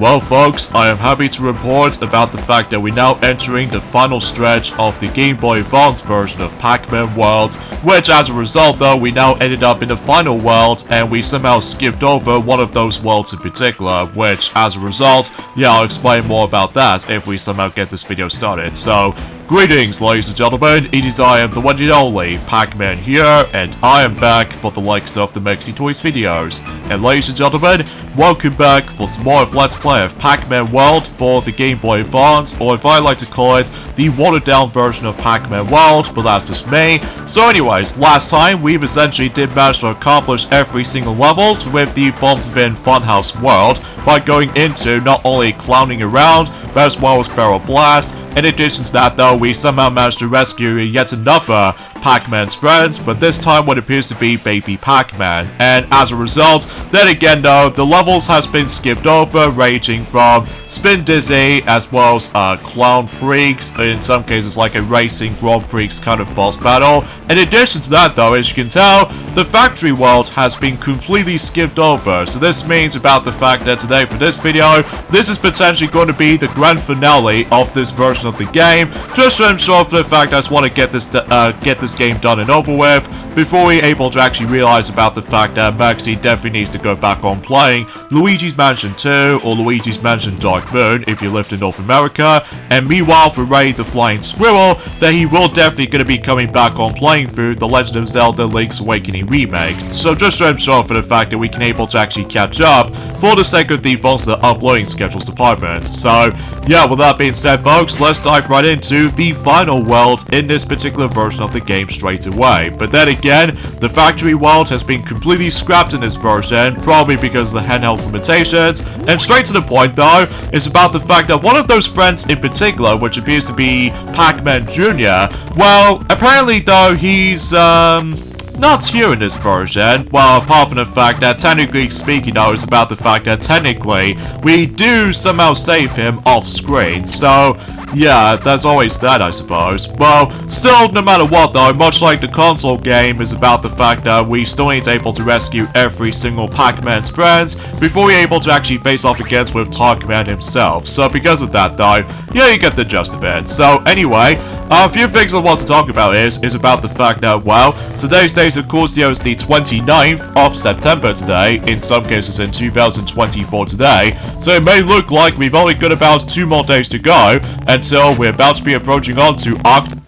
Well folks, I am happy to report about the fact that we're now entering the final stretch of the Game Boy Advance version of Pac-Man World, which as a result though, we now ended up in the final world and we somehow skipped over one of those worlds in particular, which as a result, yeah, I'll explain more about that if we somehow get this video started. So, greetings ladies and gentlemen, it is I am the one and only Pac-Man here, and I am back for the likes of the Maxi Toys videos. And ladies and gentlemen, welcome back for some more of Let's Play of Pac-Man World for the Game Boy Advance, or if I like to call it, the watered down version of Pac-Man World, but that's just me. So anyways, last time we've essentially did manage to accomplish every single levels with the Fonzvin Funhouse World by going into not only clowning around, but as well as Barrel Blast. In addition to that though, we somehow managed to rescue yet another Pac-Man's friends, but this time what appears to be Baby Pac-Man. And as a result, then again though, the levels has been skipped over, ranging from Spin Dizzy as well as Clown Prix, in some cases like a racing Grand Prix kind of boss battle. In addition to that though, as you can tell, the Factory World has been completely skipped over. So this means about the fact that today for this video, this is potentially going to be the grand finale of this version of the game, just to ensure for the fact I just want to get this game done and over with before we're able to actually realize about the fact that Maxi definitely needs to go back on playing Luigi's Mansion 2 or Luigi's Mansion Dark Moon if you lived in North America, and meanwhile for Ray the Flying Squirrel, that he will definitely going to be coming back on playing through The Legend of Zelda Link's Awakening remake. So just to ensure for the fact that we can able to actually catch up for the sake of the Monster uploading schedules department. So yeah, with that being said folks, let's dive right into the final world in this particular version of the game straight away. But then again, the Factory World has been completely scrapped in this version, probably because of the handheld's limitations. And straight to the point though, is about the fact that one of those friends in particular, which appears to be Pac-Man Jr., well, apparently though, he's not here in this version. Well, apart from the fact that technically speaking though, is about the fact that technically we do somehow save him off screen. So yeah, there's always that, I suppose. Well, still, no matter what though, much like the console game, is about the fact that we still need to able to rescue every single Pac-Man's friends before we're able to actually face off against with Toc-Man himself. So because of that though, yeah, you get the gist of it. So anyway, a few things I want to talk about is about the fact that, well, today's date of course is the 29th of September today, in some cases in 2024 today, so it may look like we've only got about 2 more days to go until we're about to be approaching on to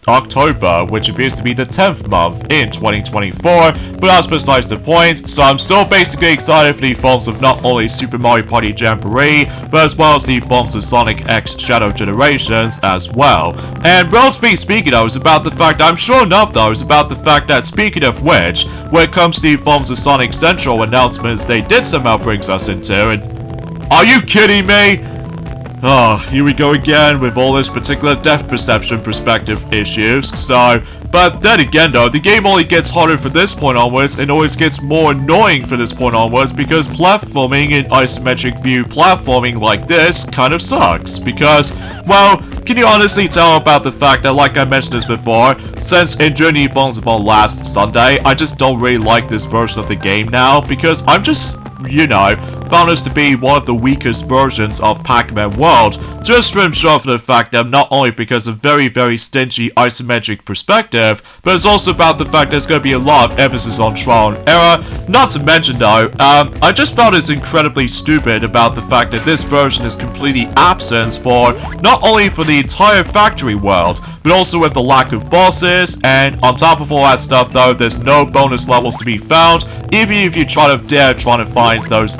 October, which appears to be the 10th month in 2024, but that's besides the point. So I'm still basically excited for the forms of not only Super Mario Party Jamboree, but as well as the forms of Sonic X Shadow Generations as well. And relatively speaking though, is about the fact, I'm sure enough though, is about the fact that speaking of which, when it comes to the forms of Sonic Central announcements they did somehow brings us into, and are you kidding me? Oh, here we go again with all this particular depth perception perspective issues. So, but then again though, the game only gets harder from this point onwards and always gets more annoying from this point onwards, because platforming in isometric view platforming like this kind of sucks. Because, well, can you honestly tell about the fact that, like I mentioned this before, since enjoying the Fonzvin last Sunday, I just don't really like this version of the game now, because I'm just, you know, found this to be one of the weakest versions of Pac-Man World, just to ensure for the fact that not only because of very, very stingy isometric perspective, but it's also about the fact there's going to be a lot of emphasis on trial and error. Not to mention though, I just found it's incredibly stupid about the fact that this version is completely absent for not only for the entire Factory World, but also with the lack of bosses, and on top of all that stuff though, there's no bonus levels to be found, even if you try to find those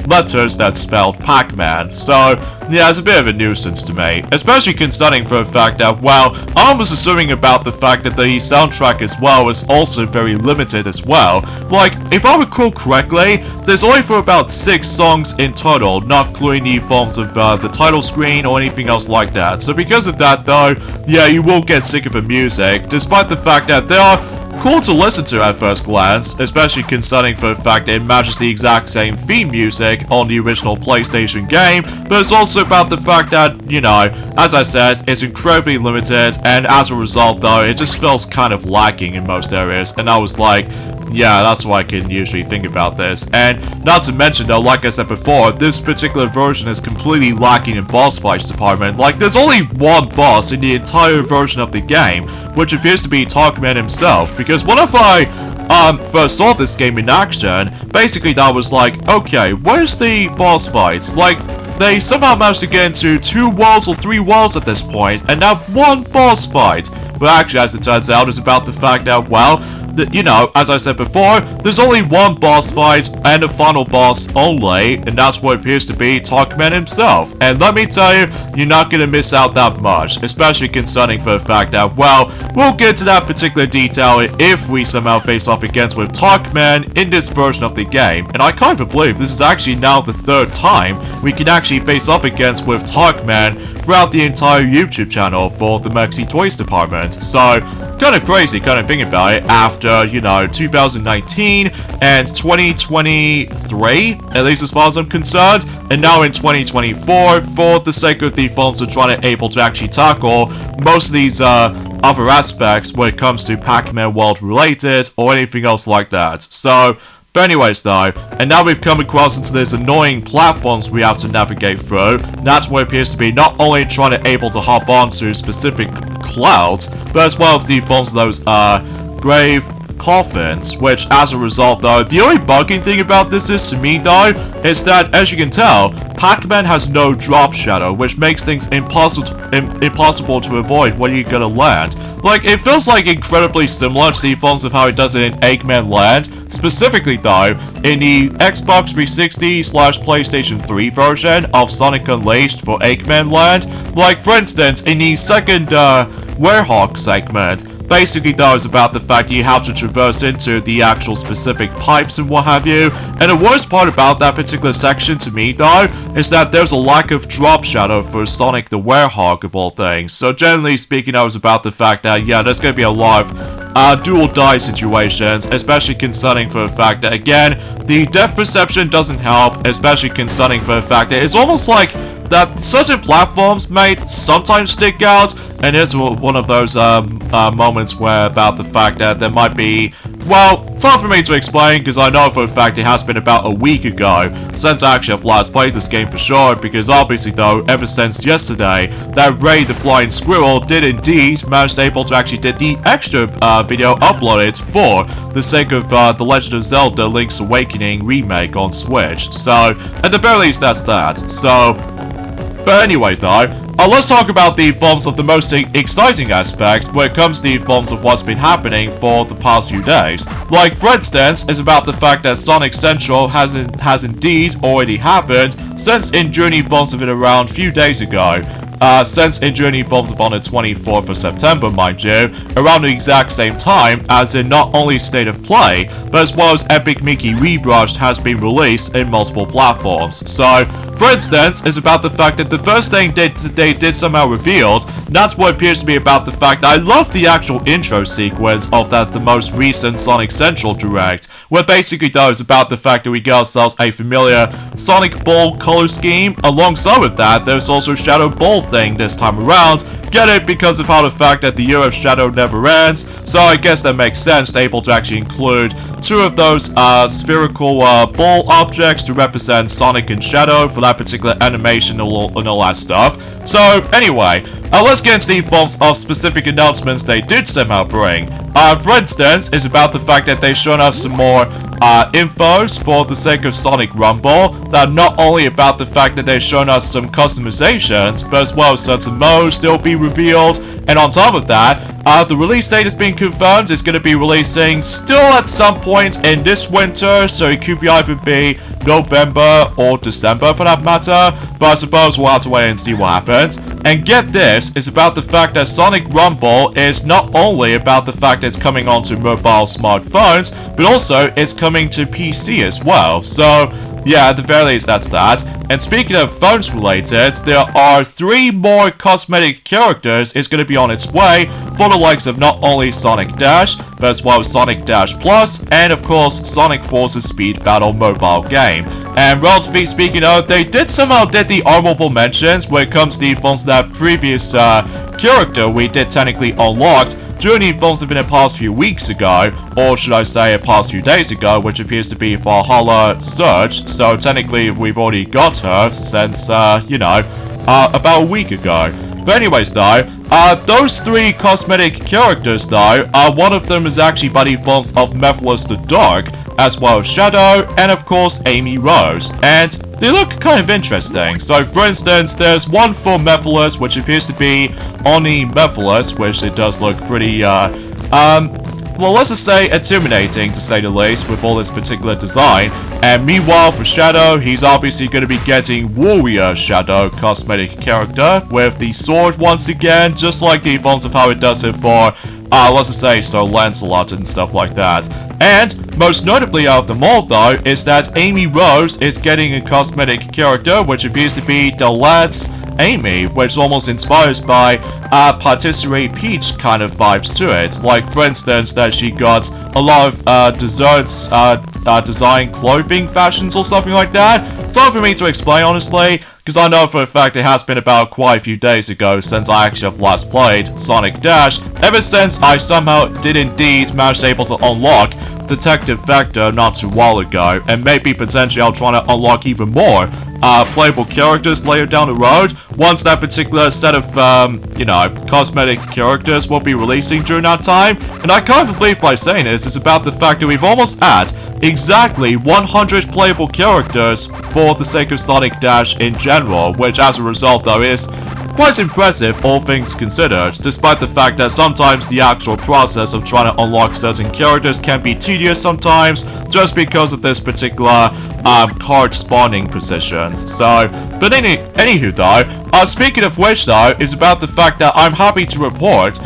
letters that spelled Pac-Man. So yeah, it's a bit of a nuisance to me, especially considering for the fact that, well, I was assuming about the fact that the soundtrack as well is also very limited as well. Like, if I recall correctly, there's only for about 6 songs in total, not including the forms of the title screen or anything else like that. So because of that though, yeah, you will get sick of the music, despite the fact that there are cool to listen to at first glance, especially considering for the fact that it matches the exact same theme music on the original PlayStation game, but it's also about the fact that, you know, as I said, it's incredibly limited, and as a result though, it just feels kind of lacking in most areas, and I was like, Yeah, that's what I can usually think about this. And not to mention though, like I said before, this particular version is completely lacking in boss fights department. Like, there's only one boss in the entire version of the game, which appears to be Toc-Man himself, because whenever I first saw this game in action, basically that was like, okay, where's the boss fights? Like, they somehow managed to get into 2 worlds or 3 worlds at this point, and now 1 boss fight. But actually, as it turns out, it's about the fact that, well, you know, as I said before, there's only 1 boss fight and a final boss only, and that's what appears to be Toc-Man himself. And let me tell you, you're not gonna miss out that much, especially concerning for the fact that, well, we'll get to that particular detail if we somehow face off against with Toc-Man in this version of the game. And I can't even believe this is actually now the 3rd time we can actually face off against with Toc-Man throughout the entire YouTube channel for the Mexi Toys department. So, kind of crazy kind of thing about it after, you know, 2019 and 2023, at least as far as I'm concerned, and now in 2024, for the sake of the films, we're trying to able to actually tackle most of these other aspects when it comes to Pac-Man world related or anything else like that. So, but anyways though, and now we've come across into these annoying platforms we have to navigate through. That's what appears to be not only trying to able to hop onto specific clouds, but as well as the forms of those grave coffins, which as a result though, the only bugging thing about this is to me though, is that as you can tell, Pac-Man has no drop shadow, which makes things impossible to avoid when you're gonna land. Like, it feels like incredibly similar to the forms of how it does it in Eggman Land, specifically though, in the Xbox 360 / PlayStation 3 version of Sonic Unleashed for Eggman Land. Like, for instance, in the second Werehog segment, basically though is about the fact that you have to traverse into the actual specific pipes and what have you. And the worst part about that particular section to me though, is that there's a lack of drop shadow for Sonic the Werehog of all things. So generally speaking, I was about the fact that, yeah, there's going to be a lot of dual die situations, especially concerning for the fact that, again, the depth perception doesn't help, especially concerning for the fact that it's almost like that certain platforms might sometimes stick out, and it's one of those moments where about the fact that there might be, well, it's hard for me to explain because I know for a fact it has been about a week ago since I actually have last played this game for sure, because obviously though, ever since yesterday, that Ray the Flying Squirrel did indeed manage to able to actually did the extra video uploaded for the sake of The Legend of Zelda Link's Awakening remake on Switch. So, at the very least that's that. So, but anyway though, let's talk about the forms of the most exciting aspect when it comes to the forms of what's been happening for the past few days. Like, for instance, is about the fact that Sonic Central has indeed already happened since in Journey forms of it around a few days ago. Since in Journey forms upon the 24th of September, mind you, around the exact same time as in not only State of Play, but as well as Epic Mickey Rebrushed has been released in multiple platforms. So, for instance, is about the fact that the first thing they did somehow revealed, that's what appears to be about the fact that I love the actual intro sequence of the most recent Sonic Central Direct, where basically though is about the fact that we get ourselves a familiar Sonic Ball color scheme. Alongside with that, there's also Shadow Ball thing this time around. Get it? Because of how the fact that the Year of Shadow never ends, so I guess that makes sense to able to actually include 2 of those spherical ball objects to represent Sonic and Shadow for that particular animation and all that stuff. So anyway, let's get into the forms of specific announcements they did somehow bring. For instance, is about the fact that they've shown us some more infos for the sake of Sonic Rumble, that not only about the fact that they've shown us some customizations, but as well as certain modes they'll be revealed, and on top of that, the release date has been confirmed. It's going to be releasing still at some point in this winter, so it could be either be November or December for that matter, but I suppose we'll have to wait and see what happens. And get this, it's about the fact that Sonic Rumble is not only about the fact that it's coming onto mobile smartphones, but also it's coming to PC as well. So yeah, at the very least that's that. And speaking of phones related, there are 3 more cosmetic characters is going to be on its way for the likes of not only Sonic Dash, but as well as Sonic Dash Plus, and of course Sonic Forces Speed Battle mobile game. And relatively speaking though, they did somehow did the honorable mentions when it comes to the forms of that previous character we did technically unlocked during the Forms of in the past few weeks ago, or should I say a past few days ago, which appears to be Valhalla Surge. So technically we've already got her since, you know, about a week ago. But anyways though, those 3 cosmetic characters though, one of them is actually by the forms of Mephiles the Dark, as well as Shadow, and of course Amy Rose, and they look kind of interesting. So for instance, there's one for Mephiles, which appears to be Oni Mephiles, which it does look pretty, well, let's just say intimidating, to say the least, with all this particular design. And meanwhile, for Shadow, he's obviously going to be getting Warrior Shadow cosmetic character with the sword once again, just like the forms of how it does it for, let's just say, Sir Lancelot and stuff like that. And most notably out of them all, though, is that Amy Rose is getting a cosmetic character, which appears to be the lad's Amy, which almost inspires by Patisserie Peach kind of vibes to it. Like, for instance, that she got a lot of desserts, design clothing fashions or something like that. It's hard for me to explain, honestly, because I know for a fact it has been about quite a few days ago since I actually have last played Sonic Dash, ever since I somehow did indeed manage to able to unlock Detective Vector not too while ago, and maybe potentially I'll try to unlock even more playable characters later down the road, once that particular set of, you know, cosmetic characters will be releasing during that time. And I can't believe by saying this, it's about the fact that we've almost had exactly 100 playable characters for the sake of Sonic Dash in general, which as a result though is quite impressive, all things considered, despite the fact that sometimes the actual process of trying to unlock certain characters can be tedious sometimes, just because of this particular card spawning positions. So, but anywho though, speaking of which though, is about the fact that I'm happy to report,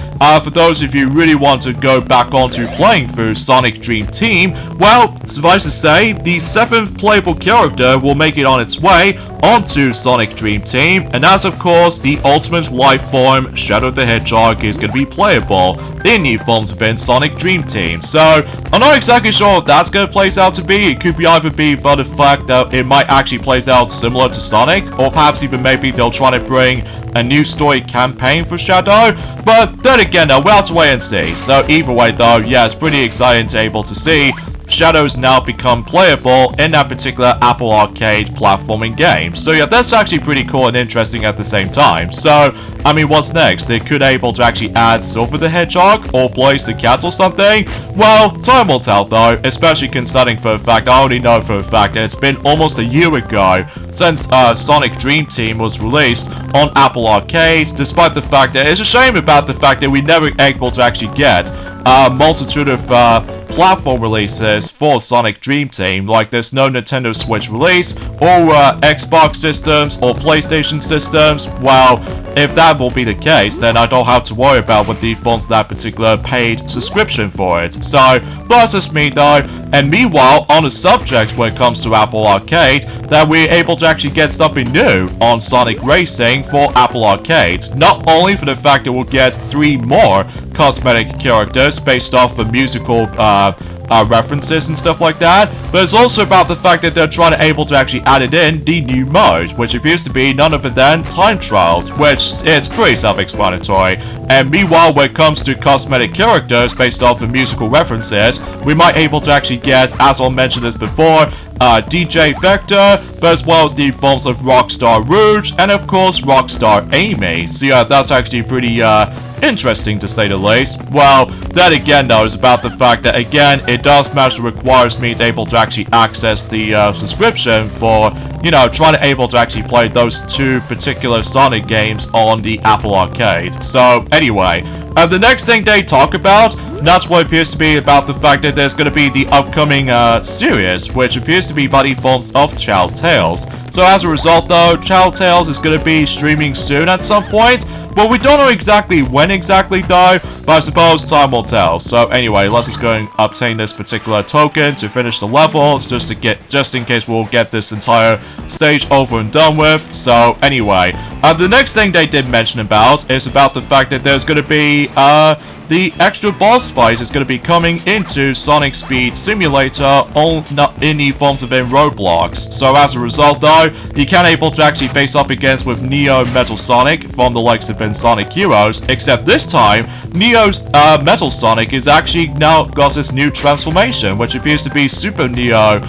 for those of you who really want to go back onto playing through Sonic Dream Team, well, suffice to say, the 7th playable character will make it on its way onto Sonic Dream Team, and as of course, the ultimate life form, Shadow the Hedgehog, is going to be playable in new forms within Sonic Dream Team. So, I'm not exactly sure what that's going to place out to be. It could be either be by the fact that it might actually place out similar to Sonic, or perhaps even maybe they'll try to bring a new story campaign for Shadow, but then again, we'll have to wait and see. So either way though, yeah, it's pretty exciting to able to see Shadows now become playable in that particular Apple Arcade platforming game. So yeah, that's actually pretty cool and interesting at the same time. So, I mean, what's next? They could able to actually add Silver the Hedgehog or Blaze the Cat or something? Well, time will tell though, especially considering for a fact, I already know for a fact that it's been almost a year ago since Sonic Dream Team was released on Apple Arcade, despite the fact that it's a shame about the fact that we never able to actually get a multitude of platform releases for Sonic Dream Team. Like, there's no Nintendo Switch release, or Xbox systems, or PlayStation systems. Well, if that will be the case, then I don't have to worry about what the forms that particular paid subscription for it. So, that's just me though. And meanwhile, on the subject when it comes to Apple Arcade, that we're able to actually get something new on Sonic Racing for Apple Arcade. Not only for the fact that we'll get 3 more cosmetic characters based off of musical references and stuff like that, but it's also about the fact that they're trying to able to actually add it in the new mode, which appears to be none other than time trials, which it's pretty self-explanatory. And meanwhile, when it comes to cosmetic characters based off of musical references, we might able to actually get, as I mentioned this before, DJ Vector, but as well as the forms of Rockstar Rouge, and of course Rockstar Amy. So yeah, that's actually pretty interesting to say the least. Well, that again though is about the fact that again, it does manage to requires me to able to actually access the subscription for, you know, trying to able to actually play those 2 particular Sonic games on the Apple Arcade. So anyway, the next thing they talk about, that's what appears to be about the fact that there's going to be the upcoming series, which appears to be by the forms of Chao Tales. So as a result though, Chao Tales is going to be streaming soon at some point. But we don't know exactly when exactly though, but I suppose time will tell. So anyway, let's just go and obtain this particular token to finish the level, just in case we'll get this entire stage over and done with. So anyway, the next thing they did mention about is about the fact that there's going to be the extra boss fight is going to be coming into Sonic Speed Simulator in the forms of in Roblox. So as a result though, you can able to actually face up against with Neo Metal Sonic from the likes of in Sonic Heroes, except this time, Neo's Metal Sonic is actually now got this new transformation, which appears to be Super Neo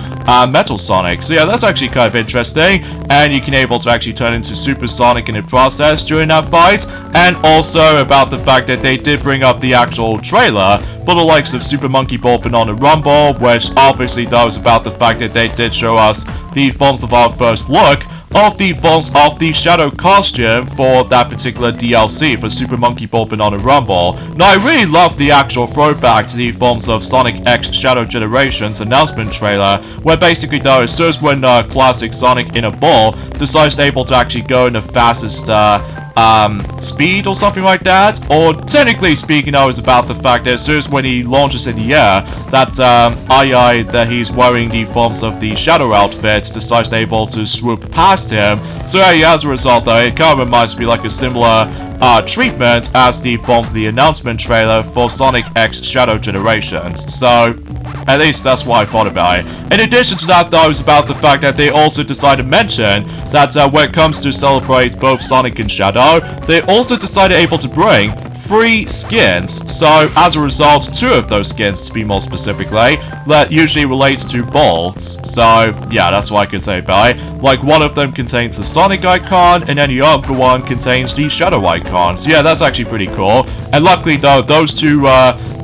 Metal Sonic. So yeah, that's actually kind of interesting, and you can able to actually turn into Super Sonic in the process during that fight, and also about the fact that they did bring up the actual trailer for the likes of Super Monkey Ball Banana Rumble, which obviously does about the fact that they did show us the forms of our first look of the forms of the Shadow costume for that particular DLC for Super Monkey Ball Banana Rumble. Now, I really love the actual throwback to the forms of Sonic X Shadow Generations announcement trailer, where basically though, it shows when classic Sonic in a ball decides to able to actually go in the fastest speed or something like that, or technically speaking, I was about the fact that as soon as when he launches in the air, that that he's wearing the forms of the Shadow outfits decides to able to swoop past him. So yeah, as a result though, it kind of reminds me like a similar treatment as the forms of the announcement trailer for Sonic X Shadow Generations. So at least that's what I thought about it. In addition to that though, it was about the fact that they also decided to mention that when it comes to celebrate both Sonic and Shadow, they also decided able to bring 3 skins. So as a result, 2 of those skins to be more specifically, that usually relates to balls. So yeah, that's what I can say about it. Like one of them contains the Sonic icon, and then the other one contains the Shadow icon. So yeah, that's actually pretty cool. And luckily though, those 2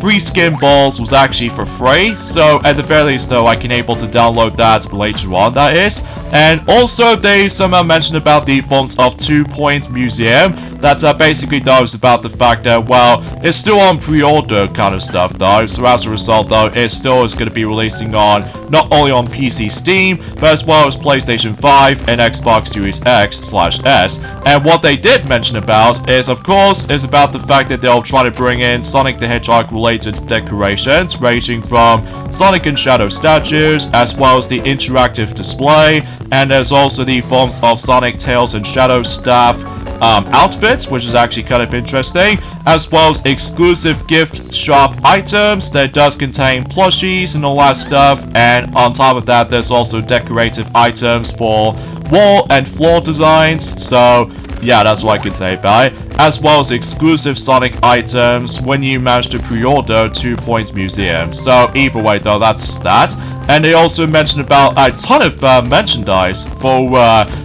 free skin balls was actually for free, so at the very least though, I can able to download that later on, that is. And also they somehow mentioned about the forms of 2 Point Museum, that basically does about the fact that, well, it's still on pre-order kind of stuff though, so as a result though, it still is going to be releasing on not only on PC Steam, but as well as PlayStation 5 and Xbox Series X/S. And what they did mention about is, of course, is about the fact that they'll try to bring in Sonic the Hedgehog related decorations, ranging from Sonic and Shadow statues, as well as the interactive display, and there's also the forms of Sonic, Tails, and Shadow staff outfits, which is actually kind of interesting, as well as exclusive gift shop items that does contain plushies and all that stuff. And on top of that, there's also decorative items for wall and floor designs. So yeah, that's what I can say about it, as well as exclusive Sonic items when you manage to pre-order 2 Point Museum. So either way though, that's that. And they also mentioned about a ton of merchandise for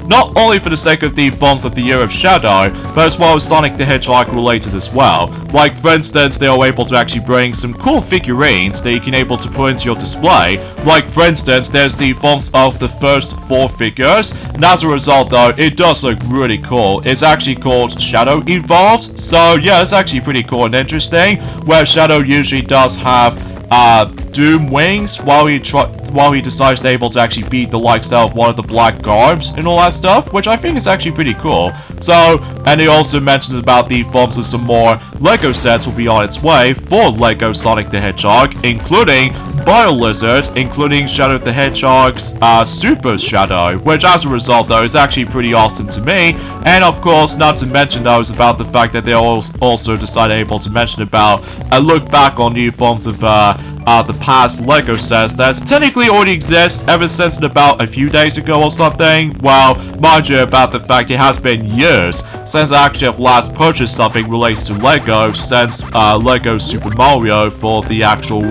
not only for the sake of the forms of the Year of Shadow, but as well as Sonic the Hedgehog related as well. Like for instance, they are able to actually bring some cool figurines that you can able to put into your display. Like for instance, there's the forms of the first 4 figures, and as a result though, it does look really cool. It's actually called Shadow Evolved, so yeah, it's actually pretty cool and interesting, where Shadow usually does have Doom wings while he decides to able to actually beat the likes of one of the Black Garbs and all that stuff, which I think is actually pretty cool. So, and they also mentioned about the forms of some more Lego sets will be on its way for Lego Sonic the Hedgehog, including Bio-Lizard, including Shadow the Hedgehog's Super Shadow, which as a result though is actually pretty awesome to me. And of course, not to mention though, is about the fact that they also decided able to mention about a look back on new forms of the past Lego sets that technically already exist ever since about a few days ago or something. Well, mind you about the fact it has been years since I actually have last purchased something related to Lego since Lego Super Mario for the actual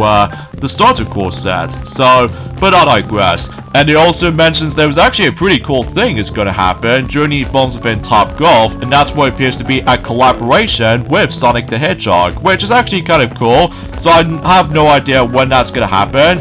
the starter course set. So, but I digress. And it also mentions there was actually a pretty cool thing is going to happen during the forms of in Top Golf, and that's what appears to be a collaboration with Sonic the Hedgehog, which is actually kind of cool. So I have no idea when that's going to happen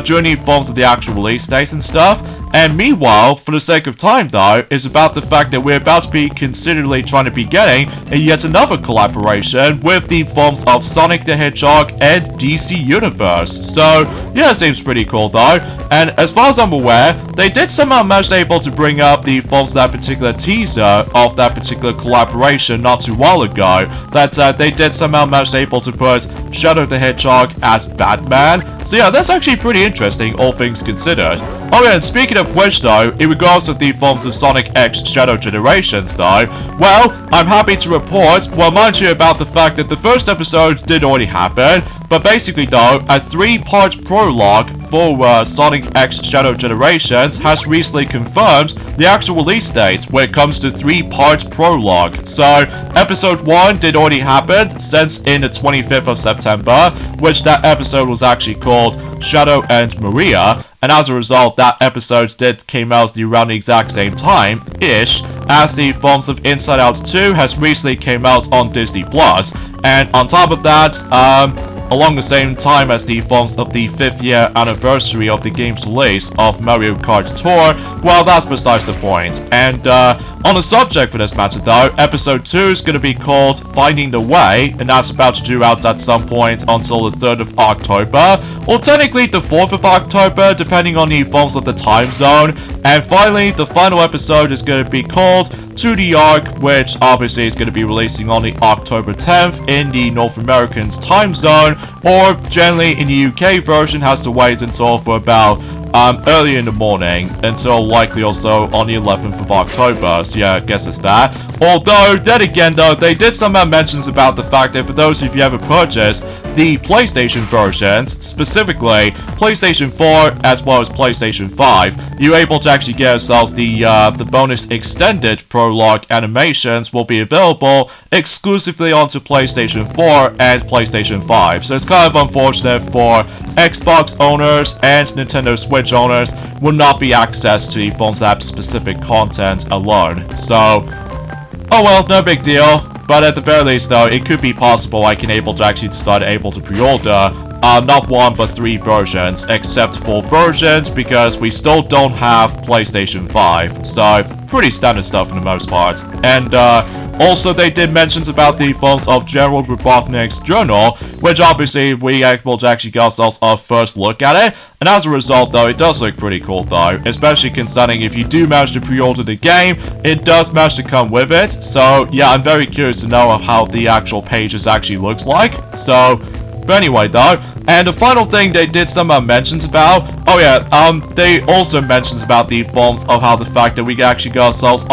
during the forms of the actual release dates and stuff. And meanwhile, for the sake of time though, is about the fact that we're about to be considerably trying to be getting yet another collaboration with the forms of Sonic the Hedgehog and DC Universe. So yeah, it seems pretty cool though. And as far as I'm aware, they did somehow manage to able to bring up the forms of that particular teaser of that particular collaboration not too while ago. That they did somehow manage to able to put Shadow the Hedgehog as Batman. So yeah, that's actually pretty interesting, all things considered. Oh yeah, and speaking of which though, in regards to the forms of Sonic X Shadow Generations though, well, I'm happy to report, well mind you about the fact that the first episode did already happen, But basically though, a 3-part prologue for Sonic X Shadow Generations has recently confirmed the actual release date when it comes to 3-part prologue. So, episode 1 did already happen since in the 25th of September, which that episode was actually called Shadow and Maria, and as a result, that episode came out around the exact same time-ish, as the films of Inside Out 2 has recently came out on Disney+, and on top of that, along the same time as the films of the 5th year anniversary of the game's release of Mario Kart Tour, well, that's besides the point. And on the subject for this matter though, episode 2 is going to be called Finding the Way, and that's about to due out at some point until the 3rd of October, or technically the 4th of October, depending on the films of the time zone. And finally, the final episode is going to be called To the Ark, which obviously is going to be releasing on the October 10th in the North American's time zone, or generally in the UK version has to wait until for about early in the morning, until likely also on the 11th of October, so yeah, I guess it's that. Although, then again though, they did somehow mentions about the fact that for those of you who ever purchased the PlayStation versions, specifically PlayStation 4 as well as PlayStation 5, you're able to actually get yourselves the bonus extended prologue animations will be available exclusively onto PlayStation 4 and PlayStation 5. So it's kind of unfortunate for Xbox owners and Nintendo Switch owners will not be access to the phones that have specific content alone. So, oh well, no big deal. But at the very least though, it could be possible I can able to actually decide able to pre-order not 1 but 3 versions, except 4 versions because we still don't have PlayStation 5. So, pretty standard stuff for the most part. And also they did mentions about the films of General Robotnik's journal, which obviously we able to actually get ourselves a first look at it. And as a result though, it does look pretty cool though, especially considering if you do manage to pre-order the game, it does manage to come with it. So yeah, I'm very curious to know how the actual pages actually looks like. So, but anyway though, and the final thing they did some mentions about, oh yeah, they also mentions about the forms of how the fact that we actually got ourselves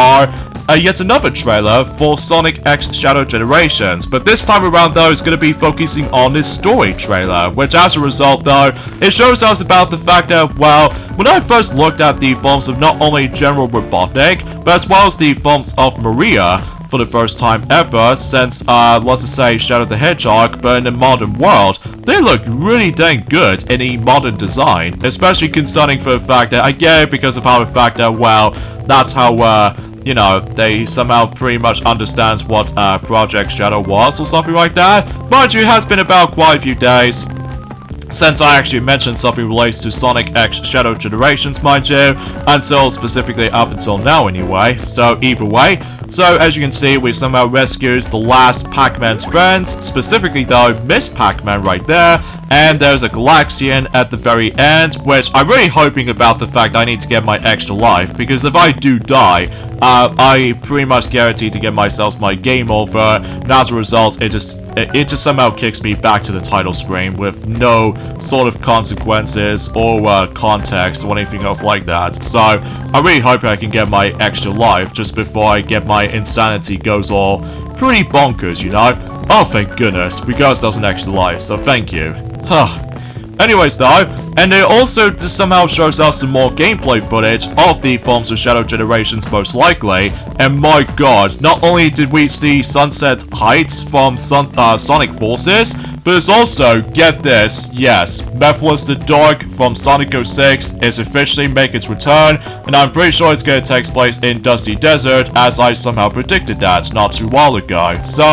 yet another trailer for Sonic X Shadow Generations, but this time around though it's going to be focusing on this story trailer, which as a result though, it shows us about the fact that, well, when I first looked at the forms of not only General Robotnik, but as well as the forms of Maria, for the first time ever since, let's just say, Shadow the Hedgehog, but in a modern world, they look really dang good in a modern design, especially concerning for the fact that, I get it because of how the fact that, well, that's how, you know, they somehow pretty much understand what Project Shadow was or something like that. Mind you, it has been about quite a few days since I actually mentioned something relates to Sonic X Shadow Generations, mind you, until specifically up until now anyway, so either way. So as you can see, we somehow rescued the last Pac-Man's friends, specifically though Miss Pac-Man right there, and there's a Galaxian at the very end, which I'm really hoping about the fact I need to get my extra life, because if I do die, I pretty much guarantee to get myself my game over, and as a result, it just somehow kicks me back to the title screen with no sort of consequences or context or anything else like that. So I really hope I can get my extra life just before I get my insanity goes all pretty bonkers, you know? Oh, thank goodness, we got ourselves an extra life, so thank you. Huh. Anyways though, and it also just somehow shows us some more gameplay footage of the forms of Shadow Generations most likely, and my god, not only did we see Sunset Heights from Sonic Forces, but it's also, get this, yes, Mephiles the Dark from Sonic 06 is officially making its return, and I'm pretty sure it's going to take place in Dusty Desert, as I somehow predicted that not too while ago. So,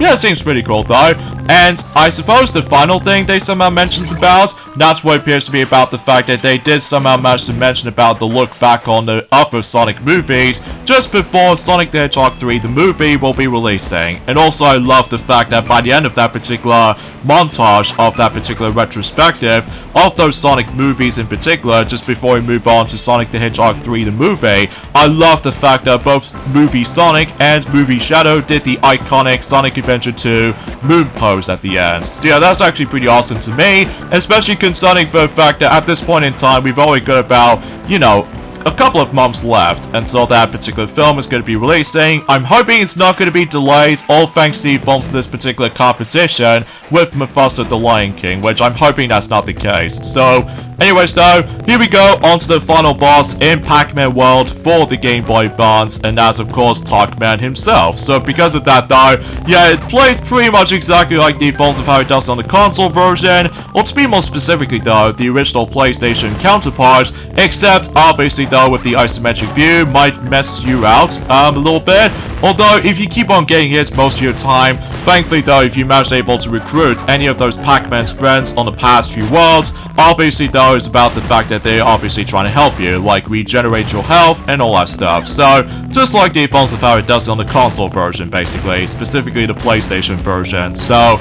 yeah, it seems pretty cool though, and I suppose the final thing they somehow mentions about, that's what appears to be about the fact that they did somehow manage to mention about the look back on the other Sonic movies just before Sonic the Hedgehog 3 the movie will be releasing. And also I love the fact that by the end of that particular montage of that particular retrospective of those Sonic movies in particular, just before we move on to Sonic the Hedgehog 3 the movie, I love the fact that both movie Sonic and movie Shadow did the iconic Sonic Adventure 2 moon pose at the end. So yeah, that's actually pretty awesome to me, especially concerning for the fact that at this point in time we've only got about, you know, a couple of months left until that particular film is going to be releasing. I'm hoping it's not going to be delayed, all thanks to the forms of this particular competition with Mufasa the Lion King, which I'm hoping that's not the case. So, anyways though, here we go, on to the final boss in Pac-Man World for the Game Boy Advance, and that's of course Toc-Man himself. So because of that though, yeah, it plays pretty much exactly like the forms of how it does on the console version, or to be more specifically though, the original PlayStation counterpart, except obviously though with the isometric view might mess you out a little bit. Although if you keep on getting hits most of your time, thankfully though if you manage able to recruit any of those Pac-Man's friends on the past few worlds, obviously though it's about the fact that they're obviously trying to help you, like regenerate your health and all that stuff. So just like the forms of how it does on the console version basically, specifically the PlayStation version. So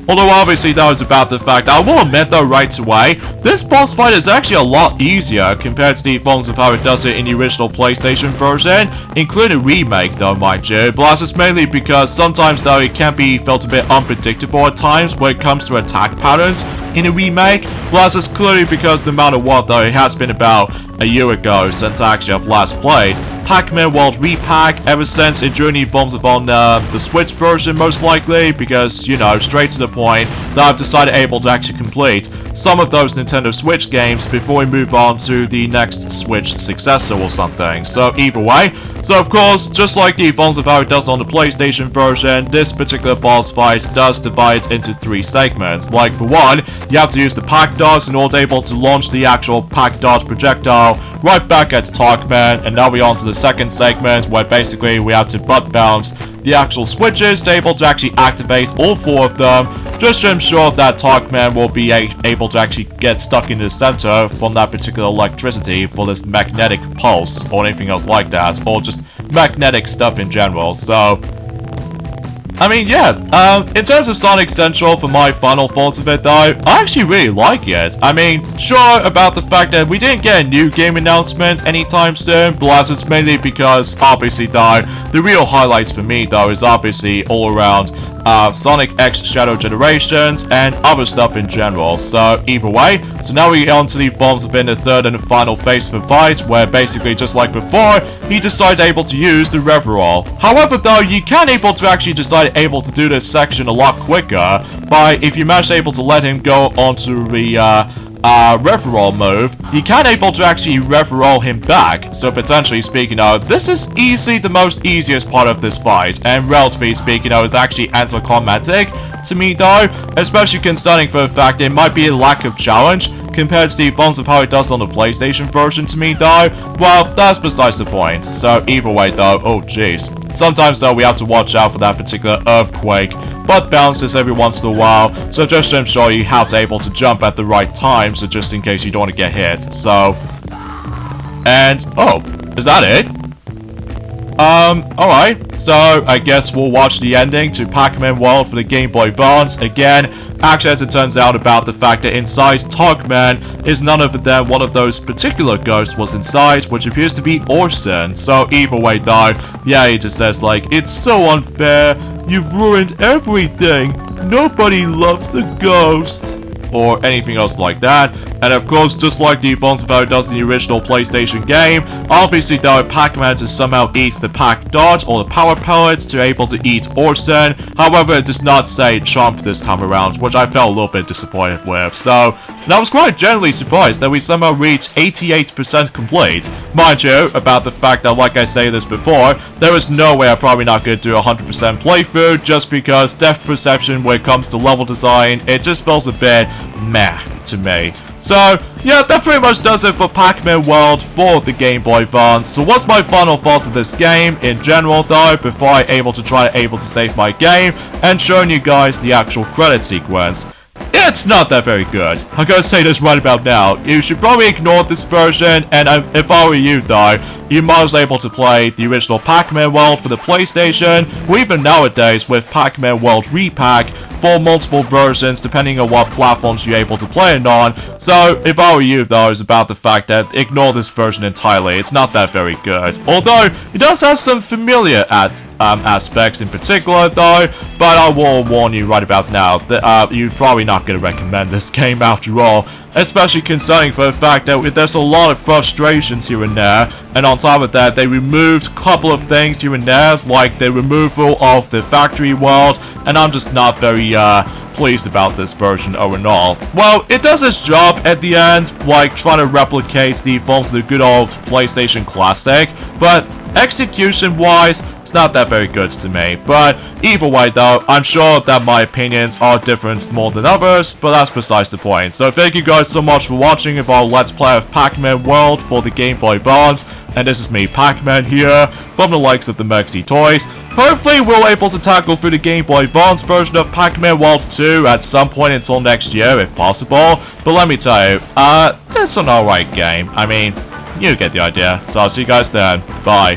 although obviously that was about the fact, I will admit though right away, this boss fight is actually a lot easier compared to the forms of how it does it in the original PlayStation version, including remake though mind you, but that's just mainly because sometimes though it can be felt a bit unpredictable at times when it comes to attack patterns in a remake. Well, that's just clearly because no matter what though, it has been about a year ago since I actually have last played Pac-Man World Repack, ever since it journey forms of on the Switch version most likely, because, you know, straight to the point that I've decided able to actually complete some of those Nintendo Switch games before we move on to the next Switch successor or something. So either way, so of course, just like the forms of how it does on the PlayStation version, this particular boss fight does divide into 3 segments. Like for one, you have to use the Pac Dots in order able to launch the actual Pac Dot projectile right back at Toc-Man, and now we're on to the second segment where basically we have to butt bounce the actual switches to able to actually activate all 4 of them, just to ensure that Toc-Man will be able to actually get stuck in the center from that particular electricity for this magnetic pulse or anything else like that, or just magnetic stuff in general. So I mean, yeah, in terms of Sonic Central, for my final thoughts of it though, I actually really like it. I mean, sure about the fact that we didn't get a new game announcement anytime soon, but that's just mainly because, obviously though, the real highlights for me though is obviously all around Sonic X Shadow Generations and other stuff in general. So either way, so now we get on to the forms of in the third and the final phase of the fight, where basically just like before, he decided able to use the Reverall. However though, you can able to actually decide able to do this section a lot quicker by, if you manage able to let him go onto the Reverall move, you can able to actually Reverall him back. So potentially speaking this is easily the most easiest part of this fight, and relatively speaking is actually anticlimactic to me though, especially concerning for the fact it might be a lack of challenge compared to the forms of how it does on the PlayStation version to me though. Well, that's besides the point. So either way though, oh jeez, sometimes though we have to watch out for that particular earthquake, but bounces every once in a while, so just to ensure you have to able to jump at the right time, so just in case you don't want to get hit. So, and oh, is that it? Alright, so I guess we'll watch the ending to Pac-Man World for the Game Boy Advance. Again, actually as it turns out about the fact that inside Toc-Man is none other than one of those particular ghosts was inside, which appears to be Orson. So either way though, yeah, he just says like, it's so unfair, you've ruined everything, nobody loves the ghosts, or anything else like that. And of course, just like the forms of how it does in the original PlayStation game, obviously though Pac-Man just somehow eats the Pac Dot or the Power Pellets to able to eat Orson. However, it does not say Chomp this time around, which I felt a little bit disappointed with. So, and I was quite genuinely surprised that we somehow reached 88% complete. Mind you, about the fact that, like I say this before, there is no way I'm probably not going to do 100% playthrough, just because depth perception when it comes to level design, it just feels a bit meh to me. So, yeah, that pretty much does it for Pac-Man World for the Game Boy Advance. So what's my final thoughts of this game in general though, before I able to save my game and showing you guys the actual credit sequence? It's not that very good. I'm gonna say this right about now. You should probably ignore this version, and if I were you though, you might as well able to play the original Pac-Man World for the PlayStation, or even nowadays with Pac-Man World Repack for multiple versions depending on what platforms you're able to play it on. So if I were you though, it's about the fact that ignore this version entirely. It's not that very good. Although it does have some familiar aspects in particular though, but I will warn you right about now that you're probably not going to recommend this game after all. especially concerning for the fact that there's a lot of frustrations here and there, and on top of that, they removed a couple of things here and there, like the removal of the factory world, and I'm just not very, pleased about this version overall. Well, it does its job at the end, like trying to replicate the forms of the good old PlayStation Classic, but execution-wise, it's not that very good to me. But either way though, I'm sure that my opinions are different more than others, but that's besides the point. So thank you guys so much for watching our Let's Play of Pac-Man World for the Game Boy Advance, and this is me, Pac-Man, here, from the likes of the Mexi Toys. Hopefully we're able to tackle through the Game Boy Advance version of Pac-Man World 2 at some point until next year, if possible. But let me tell you, it's an alright game. I mean, you get the idea. So I'll see you guys then. Bye.